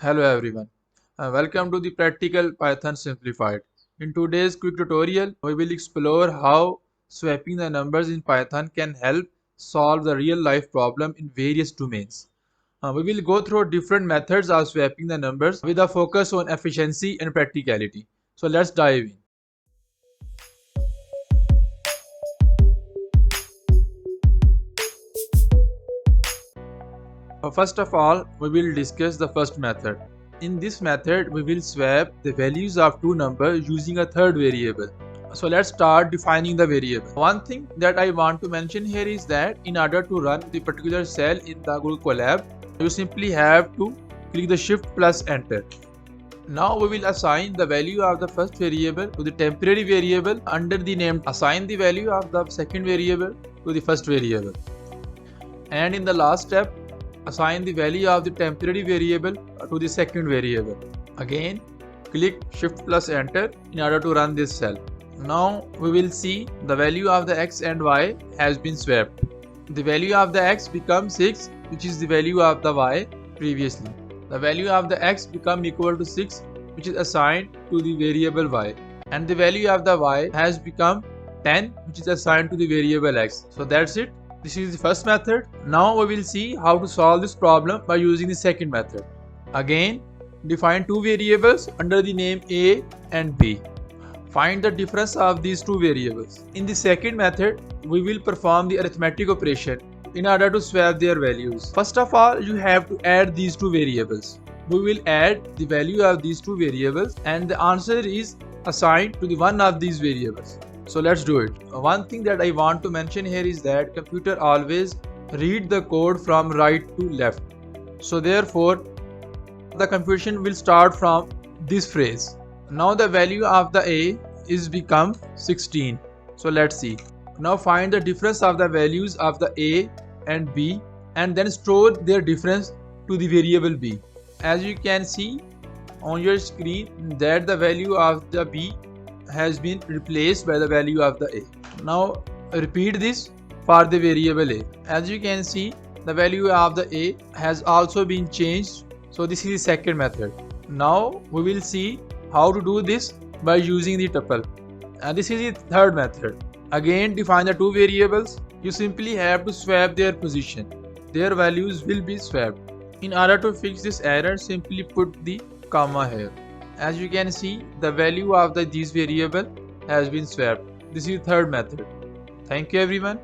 Hello everyone. Welcome to the Practical Python Simplified. In today's quick tutorial, we will explore how swapping the numbers in Python can help solve the real life problem in various domains. We will go through different methods of swapping the numbers with a focus on efficiency and practicality. So let's dive in. First of all, we will discuss the first method. In this method, we will swap the values of two numbers using a third variable. So let's start defining the variable. One thing that I want to mention here is that in order to run the particular cell in the Google Colab, you simply have to click the Shift plus Enter. Now we will assign the value of the first variable to the temporary variable under the name assign the value of the second variable to the first variable. And in the last step, assign the value of the temporary variable to the second variable. Again, click Shift plus Enter in order to run this cell. Now we will see the value of the x and y has been swapped. The value of the x becomes 6, which is the value of the y previously. The value of the x become equal to 6, which is assigned to the variable y. And the value of the y has become 10, which is assigned to the variable x. So that's it. This is the first method. Now we will see how to solve this problem by using the second method. Again, define two variables under the name a and b. Find the difference of these two variables. In the second method, we will perform the arithmetic operation in order to swap their values. First of all, you have to add these two variables. We will add the value of these two variables and the answer is assigned to the one of these variables. So let's do it. One thing that I want to mention here is that computer always read the code from right to left. So therefore, the computation will start from this phrase. Now the value of the a is become 16. So let's see. Now find the difference of the values of the a and b and then store their difference to the variable b. As you can see on your screen that the value of the b has been replaced by the value of the a. Now repeat this for the variable a. As you can see, the value of the a has also been changed. So this is the second method. Now we will see how to do this by using the tuple. And this is the third method. Again, define the two variables. You simply have to swap their position. Their values will be swapped. In order to fix this error, simply put the comma here. As you can see, the value of this variable has been swapped. This is the third method. Thank you everyone.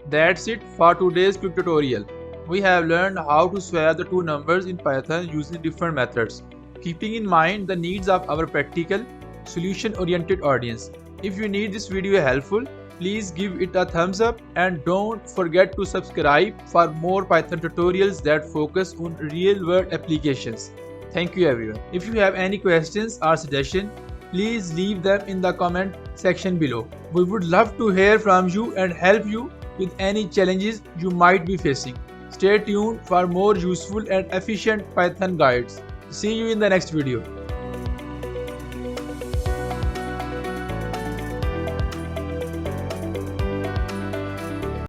That's it for today's quick tutorial. We have learned how to swap the two numbers in Python using different methods, keeping in mind the needs of our practical, solution-oriented audience. If you need this video helpful, please give it a thumbs up and don't forget to subscribe for more Python tutorials that focus on real-world applications. Thank you everyone. If you have any questions or suggestions, please leave them in the comment section below. We would love to hear from you and help you with any challenges you might be facing. Stay tuned for more useful and efficient Python guides. See you in the next video.